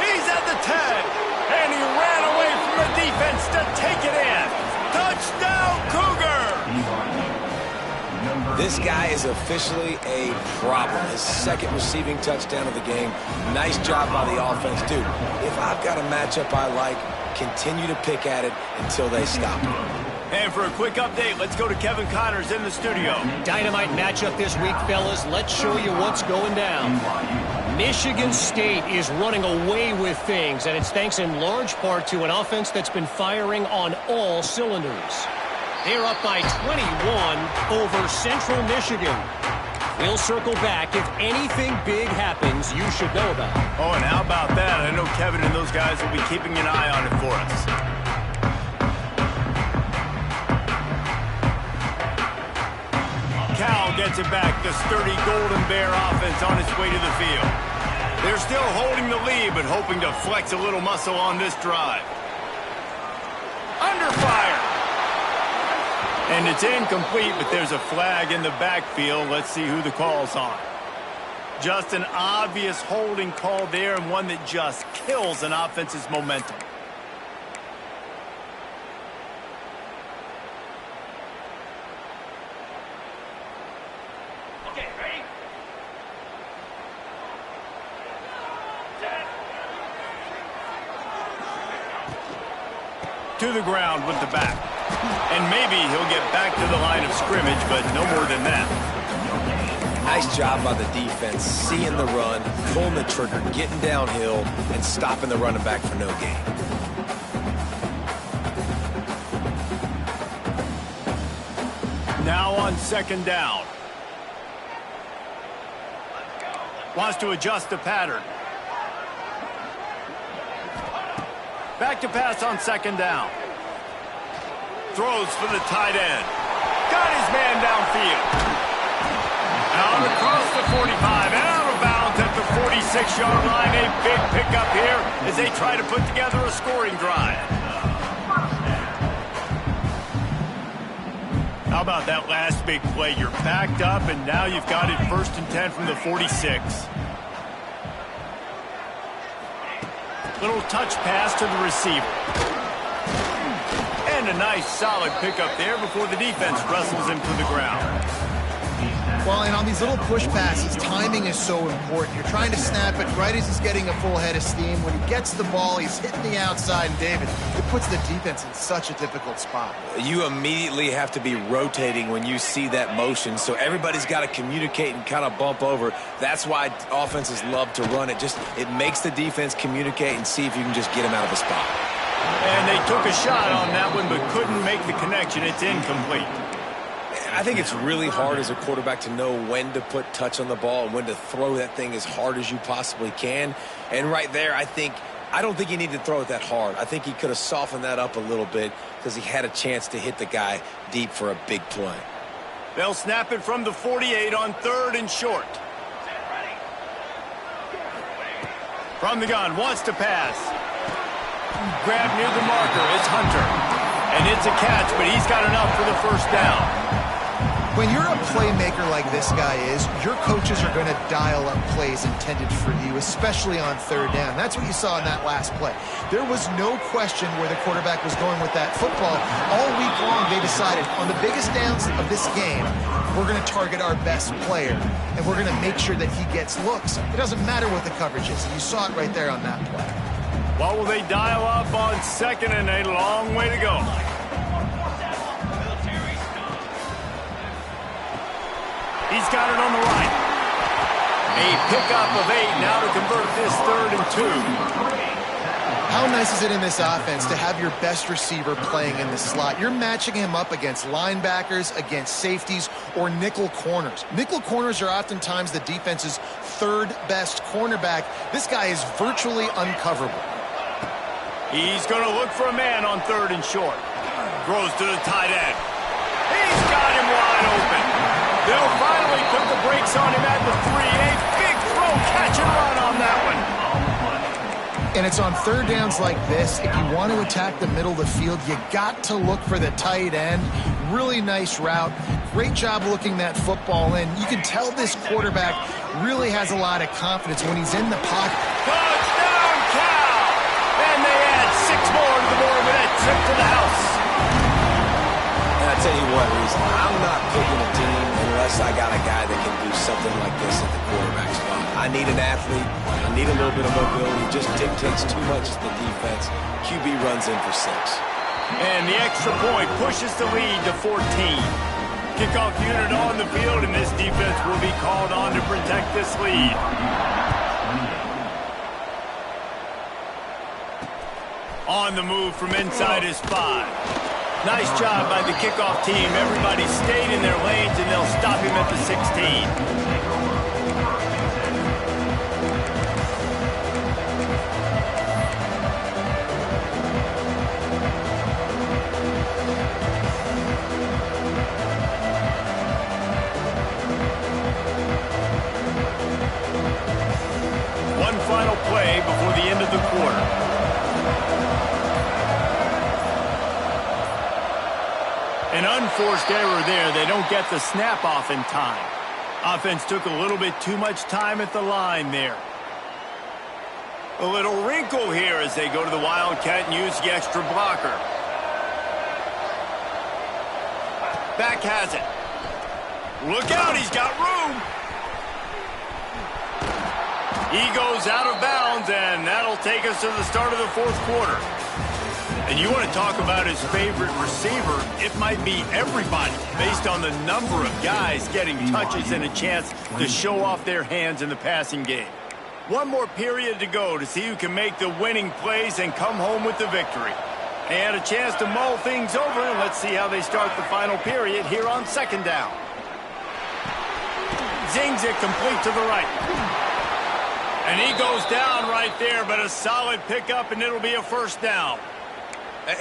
He's at the 10, and he ran away from the defense to take it in. Touchdown, Cougar!
This guy is officially a problem. His 2nd receiving touchdown of the game. Nice job by the offense. Dude, if I've got a matchup I like, continue to pick at it until they stop it.
And for a quick update, let's go to Kevin Connors in the studio.
Dynamite matchup this week, fellas. Let's show you what's going down. Michigan State is running away with things, and it's thanks in large part to an offense that's been firing on all cylinders. They're up by 21 over Central Michigan. We'll circle back. If anything big happens, you should know about it.
Oh, and how about that? I know Kevin and those guys will be keeping an eye on it for us. Cal gets it back. The sturdy Golden Bear offense on its way to the field. They're still holding the lead, but hoping to flex a little muscle on this drive. Under fire. And it's incomplete, but there's a flag in the backfield. Let's see who the call's on. Just an obvious holding call there, and one that just kills an offense's momentum. Okay, ready? To the ground with the back. And maybe he'll get back to the line of scrimmage, but no more than that.
Nice job by the defense, seeing the run, pulling the trigger, getting downhill, and stopping the running back for no gain.
Now on 2nd down. Wants to adjust the pattern. Back to pass on 2nd down. Throws for the tight end. Got his man downfield. Out across the 45 and out of bounds at the 46-yard line. A big pickup here as they try to put together a scoring drive. How about that last big play? You're backed up, and now you've got it 1st and 10 from the 46. Little touch pass to the receiver. And a nice solid pickup there before the defense wrestles him to the ground.
Well, and on these little push passes, timing is so important. You're trying to snap it right as he's getting a full head of steam. When he gets the ball, he's hitting the outside, and David, it puts the defense in such a difficult spot.
You immediately have to be rotating when you see that motion, so everybody's got to communicate and kind of bump over. That's why offenses love to run it. It makes the defense communicate and see if you can just get him out of a spot.
And they took a shot on that one, but couldn't make the connection. It's incomplete.
I think it's really hard as a quarterback to know when to put touch on the ball and when to throw that thing as hard as you possibly can. And right there, I think I don't think he needed to throw it that hard. I think he could have softened that up a little bit because he had a chance to hit the guy deep for a big play.
They'll snap it from the 48 on 3rd and short. From the gun, wants to pass. Grab near the marker, it's Hunter. And it's a catch, but he's got enough for the first down.
When you're a playmaker like this guy is, your coaches are going to dial up plays intended for you, especially on 3rd down. That's what you saw in that last play. There was no question where the quarterback was going with that football. All week long, they decided on the biggest downs of this game, we're going to target our best player, and we're going to make sure that he gets looks. It doesn't matter what the coverage is, and you saw it right there on that play.
What will they dial up on 2nd and a long way to go? He's got it on the right. A pickup of 8 now to convert this 3rd and 2.
How nice is it in this offense to have your best receiver playing in the slot? You're matching him up against linebackers, against safeties, or nickel corners. Nickel corners are oftentimes the defense's 3rd best cornerback. This guy is virtually uncoverable.
He's going to look for a man on 3rd and short. Throws to the tight end. He's got him wide open. They'll finally put the brakes on him at the 3. A big throw, catch and run on that one.
And it's on 3rd downs like this. If you want to attack the middle of the field, you got to look for the tight end. Really nice route. Great job looking that football in. You can tell this quarterback really has a lot of confidence when he's in the pocket.
Touchdown, Cal! And they add 6 more to the board with that trip to the house.
And I tell you what, Reese, I'm not picking a team unless I got a guy that can do something like this at the quarterback spot. I need an athlete. I need a little bit of mobility. Just dictates too much as the defense. QB runs in for 6.
And the extra point pushes the lead to 14. Kickoff unit on the field, and this defense will be called on to protect this lead. On the move from inside his 5. Nice job by the kickoff team. Everybody stayed in their lanes, and they'll stop him at the 16. One final play before the end of the quarter. An unforced error there. They don't get the snap off in time. Offense took a little bit too much time at the line there. A little wrinkle here as they go to the Wildcat and use the extra blocker. Back has it. Look out, he's got room. He goes out of bounds, and that'll take us to the start of the 4th quarter. And you want to talk about his favorite receiver, it might be everybody, based on the number of guys getting touches and a chance to show off their hands in the passing game. One more period to go to see who can make the winning plays and come home with the victory. They had a chance to mull things over, and let's see how they start the final period here on 2nd down. Zings it complete to the right. And he goes down right there, but a solid pickup, and it'll be a 1st down.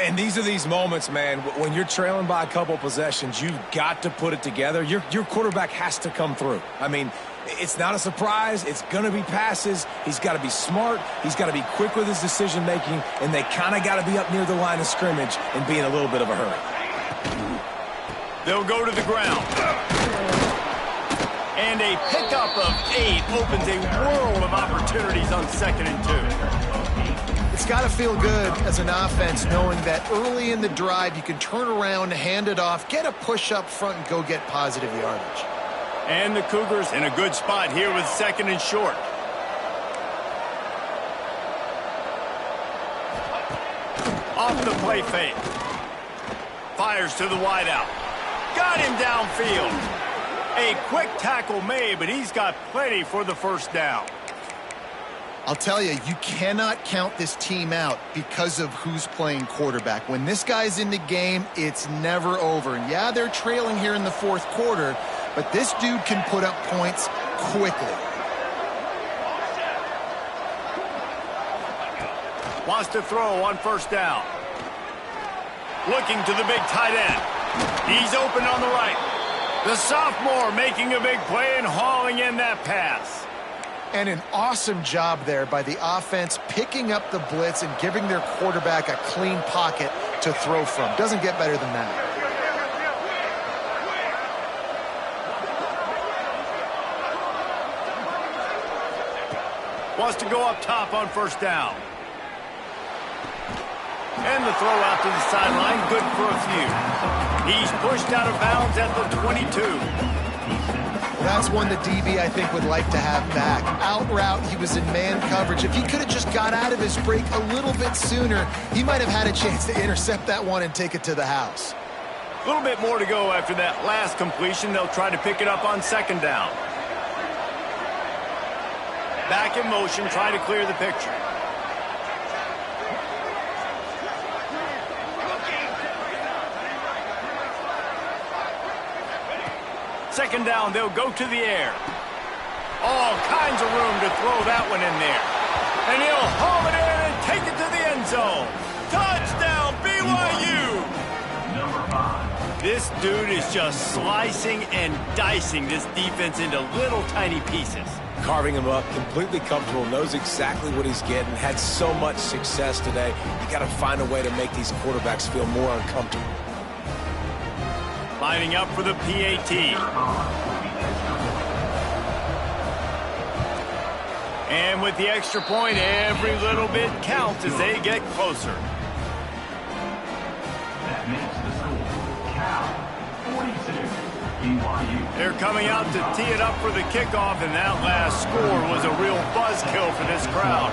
And these are these moments, man, when you're trailing by a couple possessions, you've got to put it together. Your quarterback has to come through. I mean, it's not a surprise. It's going to be passes. He's got to be smart. He's got to be quick with his decision-making, and they kind of got to be up near the line of scrimmage and be in a little bit of a hurry.
They'll go to the ground. And a pickup of 8 opens a world of opportunities on 2nd and 2.
It's got to feel good as an offense knowing that early in the drive you can turn around, hand it off, get a push up front, and go get positive yardage.
And the Cougars in a good spot here with 2nd and short. Off the play fake. Fires to the wideout. Got him downfield. A quick tackle made, but he's got plenty for the 1st down.
I'll tell you, you cannot count this team out because of who's playing quarterback. When this guy's in the game, it's never over. And yeah, they're trailing here in the 4th quarter, but this dude can put up points quickly.
Wants to throw on first down. Looking to the big tight end. He's open on the right. The sophomore making a big play and hauling in that pass.
And an awesome job there by the offense picking up the blitz and giving their quarterback a clean pocket to throw from. Doesn't get better than that.
Wants to go up top on first down. And the throw out to the sideline, good for a few. He's pushed out of bounds at the 22.
That's one the DB, I think, would like to have back. Out route, he was in man coverage. If he could have just got out of his break a little bit sooner, he might have had a chance to intercept that one and take it to the house.
A little bit more to go after that last completion. They'll try to pick it up on second down. Back in motion, try to clear the picture. Second down, they'll go to the air. All kinds of room to throw that one in there. And he'll haul it in and take it to the end zone. Touchdown, BYU! This dude is just slicing and dicing this defense into little tiny pieces.
Carving him up, completely comfortable, knows exactly what he's getting, had so much success today. You got to find a way to make these quarterbacks feel more uncomfortable.
Lining up for the PAT. And with the extra point, every little bit counts as they get closer.
That makes the score. Cal, 42, BYU.
They're coming out to tee it up for the kickoff, and that last score was a real buzzkill for this crowd.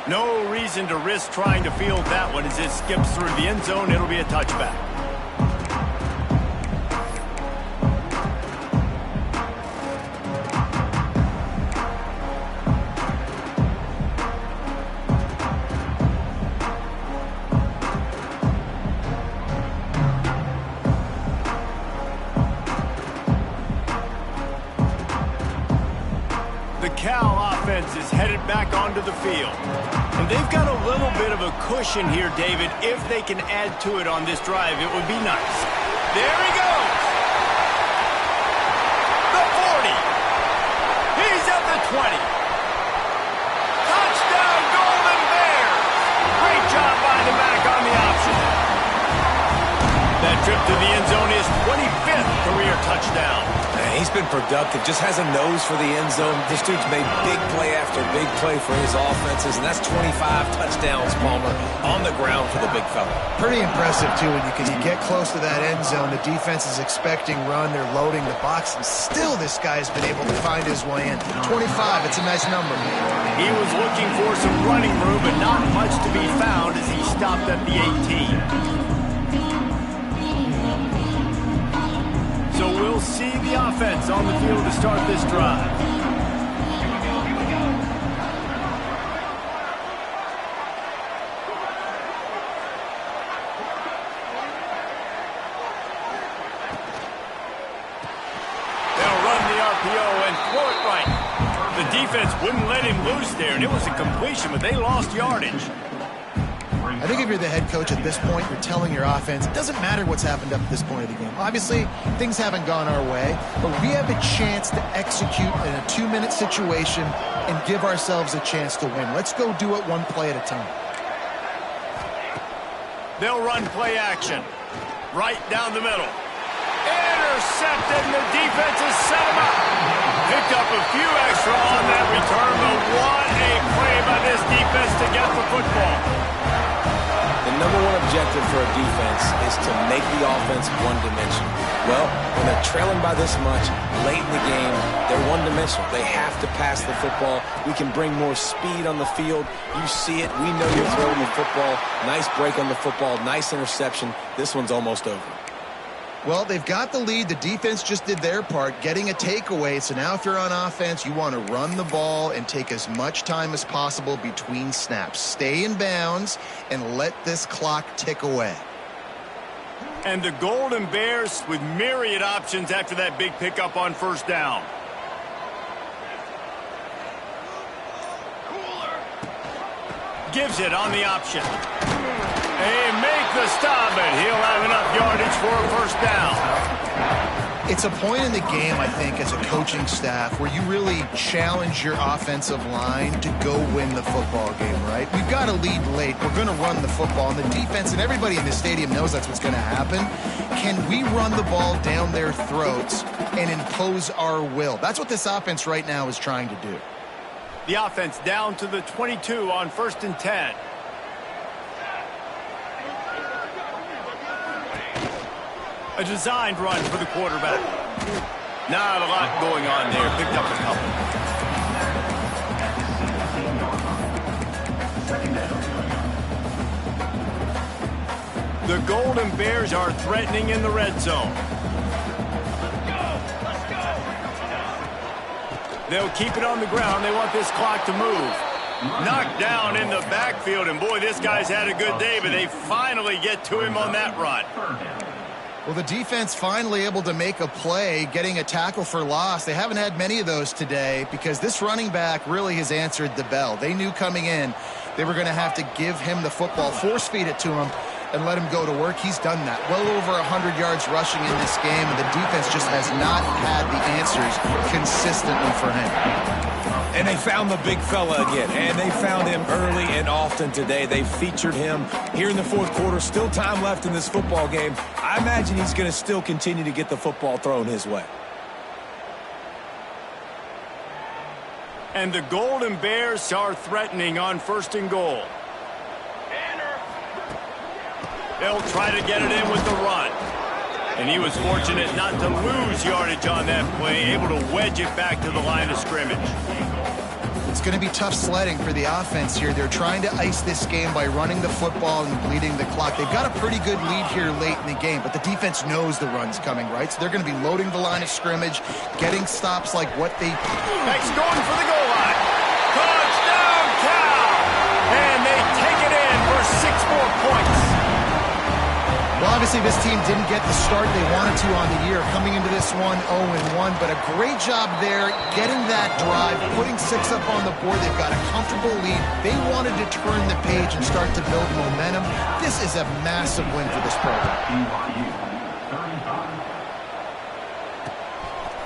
No reason to risk trying to field that one as it skips through the end zone. It'll be a touchback. The Cal offense is headed back onto the field. And they've got a little bit of a cushion here, David. If they can add to it on this drive, it would be nice. There he goes. The 40. He's at the 20. Touchdown, Golden Bears. Great job by the back on the option. That trip to the end zone is 25th career touchdown.
He's been productive, just has a nose for the end zone. This dude's made big play after big play for his offenses, and that's 25 touchdowns, Palmer, on the ground for the big fella.
Pretty impressive, too, because you get close to that end zone. The defense is expecting run. They're loading the box, and still this guy's been able to find his way in. 25, it's a nice number.
He was looking for some running room, but not much to be found as he stopped at the 18. So we'll see the offense on the field to start this drive. They'll run the RPO and throw it right. The defense wouldn't let him loose there, and it was a completion, but they lost yardage.
I think if you're the head coach at this point, you're telling your offense, it doesn't matter what's happened up to this point of the game. Obviously, things haven't gone our way, but we have a chance to execute in a 2-minute situation and give ourselves a chance to win. Let's go do it one play at a time.
They'll run play action. Right down the middle. Intercepted, and the defense has set him up. Picked up a few extra on that return, but what a play by this defense to get the football.
The number one objective for a defense is to make the offense one-dimensional. Well, when they're trailing by this much, late in the game, they're one-dimensional. They have to pass the football. We can bring more speed on the field. You see it. We know you're throwing the football. Nice break on the football. Nice interception. This one's almost over.
Well, they've got the lead. The defense just did their part, getting a takeaway. So now if you're on offense, you want to run the ball and take as much time as possible between snaps. Stay in bounds and let this clock tick away.
And the Golden Bears with myriad options after that big pickup on first down. Gives it on the option. They make the stop, and he'll have enough yardage for a first down.
It's a point in the game, I think, as a coaching staff where you really challenge your offensive line to go win the football game, right? We've got to lead late. We're going to run the football. And the defense and everybody in the stadium knows that's what's going to happen. Can we run the ball down their throats and impose our will? That's what this offense right now is trying to do.
The offense down to the 22 on 1st and 10. A designed run for the quarterback. Not a lot going on there. Picked up a couple. The Golden Bears are threatening in the red zone. They'll keep it on the ground. They want this clock to move. Knocked down in the backfield, and boy, this guy's had a good day, but they finally get to him on that run.
Well, the defense finally able to make a play, getting a tackle for loss. They haven't had many of those today because this running back really has answered the bell. They knew coming in they were going to have to give him the football, force feed it to him, and let him go to work. He's done that. Well over 100 yards rushing in this game, and the defense just has not had the answers consistently for him.
And they found the big fella again, and they found him early and often today. They featured him here in the fourth quarter. Still time left in this football game. I imagine he's going to still continue to get the football thrown his way.
And the Golden Bears are threatening on 1st and goal. They'll try to get it in with the run. And he was fortunate not to lose yardage on that play, able to wedge it back to the line of scrimmage.
It's going to be tough sledding for the offense here. They're trying to ice this game by running the football and bleeding the clock. They've got a pretty good lead here late in the game, but the defense knows the run's coming, right? So they're going to be loading the line of scrimmage, getting stops like what they...
Next going for the goal line. Touchdown, Cal! And they take it in for 6 more points.
Well, obviously this team didn't get the start they wanted to on the year, coming into this one 0-1, but a great job there getting that drive, putting 6 up on the board. They've got a comfortable lead. They wanted to turn the page and start to build momentum. This is a massive win for this program.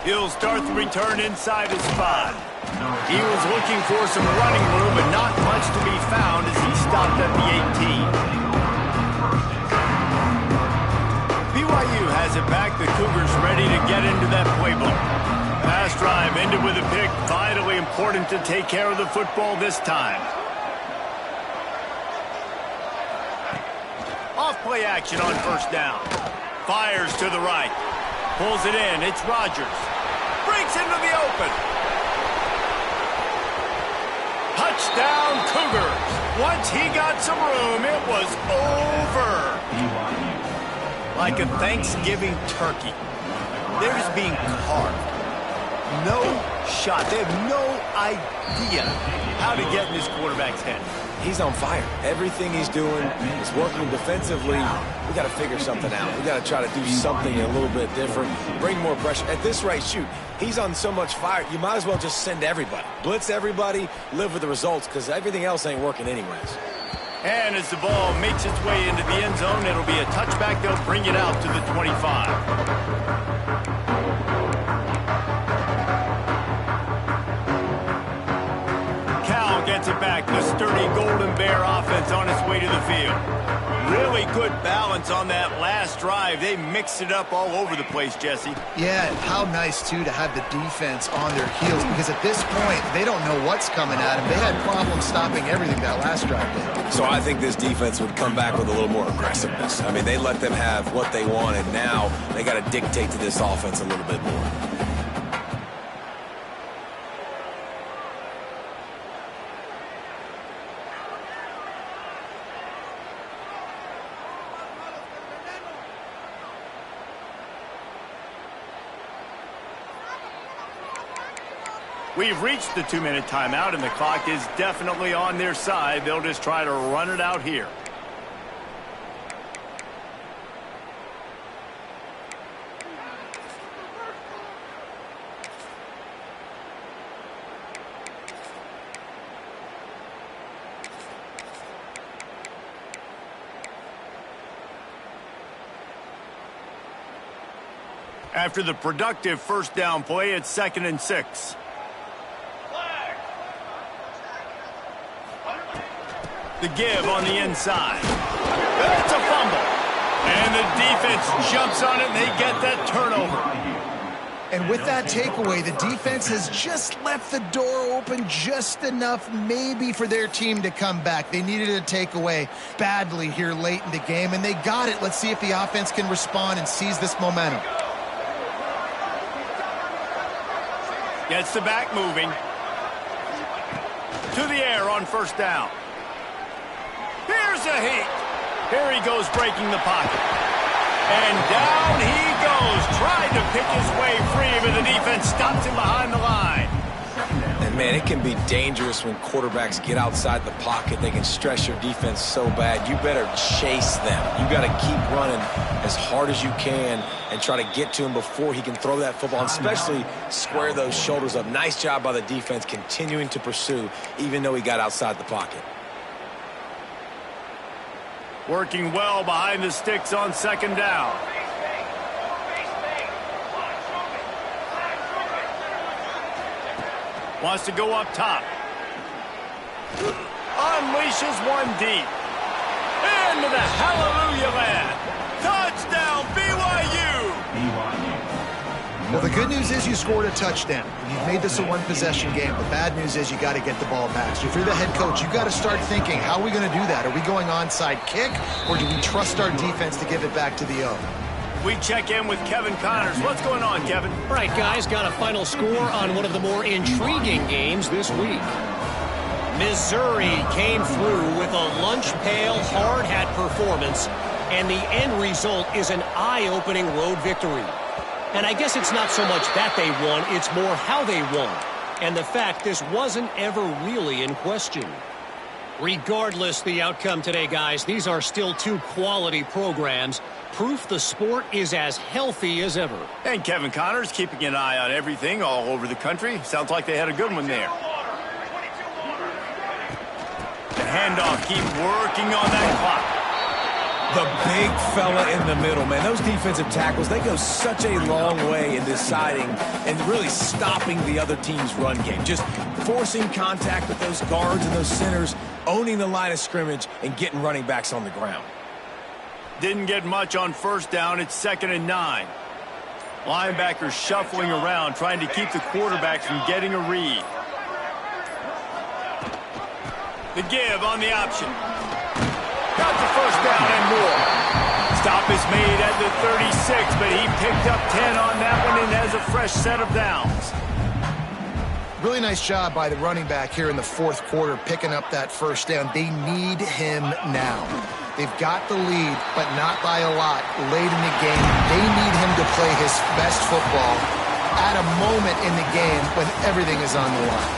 He'll start the return inside his 5. He was looking for some running room, but not much to be found as he stopped at the 18. BYU has it back. The Cougars ready to get into that playbook. Pass drive ended with a pick. Vitally important to take care of the football this time. Off play action on 1st down. Fires to the right. Pulls it in. It's Rodgers. Breaks into the open. Touchdown Cougars. Once he got some room, it was over. Like a Thanksgiving turkey. They're just being carved. No shot. They have no idea how to get in this quarterback's head.
He's on fire. Everything he's doing is working defensively. We got to figure something out. We got to try to do something a little bit different. Bring more pressure. At this rate, shoot, he's on so much fire, you might as well just send everybody. Blitz everybody, live with the results, because everything else ain't working anyways.
And as the ball makes its way into the end zone, it'll be a touchback. They'll bring it out to the 25. Cal gets it back. The sturdy Golden Bear offense on its way to the field. Really good balance on that last drive. They mixed it up all over the place, Jesse.
Yeah, and how nice, too, to have the defense on their heels, because at this point, they don't know what's coming at them. They had problems stopping everything that last drive did.
So I think this defense would come back with a little more aggressiveness. I mean, they let them have what they wanted. Now they got to dictate to this offense a little bit more.
We've reached the 2-minute timeout, and the clock is definitely on their side. They'll just try to run it out here. After the productive first down play, it's 2nd and 6. The give on the inside. It's a fumble. And the defense jumps on it, and they get that turnover.
And with that takeaway, the defense has just left the door open just enough maybe for their team to come back. They needed a takeaway badly here late in the game, and they got it. Let's see if the offense can respond and seize this momentum.
Gets the back moving. To the air on first down. Here's a heat. Here he goes breaking the pocket. And down he goes. Tried to pick his way free, but the defense stops him behind the line.
And, man, it can be dangerous when quarterbacks get outside the pocket. They can stress your defense so bad. You better chase them. You got to keep running as hard as you can and try to get to him before he can throw that football, and especially square those shoulders up. Nice job by the defense continuing to pursue, even though he got outside the pocket.
Working well behind the sticks on 2nd down. Wants to go up top. Unleashes one deep. Into the hallelujah land. Touchdown BYU!
Well, the good news is you scored a touchdown. You've made this a one-possession game. The bad news is you got to get the ball back. So if you're the head coach, you got to start thinking, how are we going to do that? Are we going onside kick, or do we trust our defense to give it back to the O?
We check in with Kevin Connors. What's going on, Kevin?
All right, guys, got a final score on one of the more intriguing games this week. Missouri came through with a lunch pail, hard-hat performance, and the end result is an eye-opening road victory. And I guess it's not so much that they won, it's more how they won. And the fact this wasn't ever really in question. Regardless the outcome today, guys, these are still two quality programs. Proof the sport is as healthy as ever.
And Kevin Connors keeping an eye on everything all over the country. Sounds like they had a good one there. The handoff, keep working on that clock.
The big fella in the middle, man. Those defensive tackles, they go such a long way in deciding and really stopping the other team's run game. Just forcing contact with those guards and those centers, owning the line of scrimmage, and getting running backs on the ground.
Didn't get much on first down. It's 2nd and 9. Linebackers shuffling around, trying to keep the quarterback from getting a read. The give on the option. Got the first down and more. Stop is made at the 36, but he picked up 10 on that one and has a fresh set of downs.
Really nice job by the running back here in the fourth quarter, picking up that first down. They need him now. They've got the lead, but not by a lot late in the game. They need him to play his best football at a moment in the game when everything is on the line.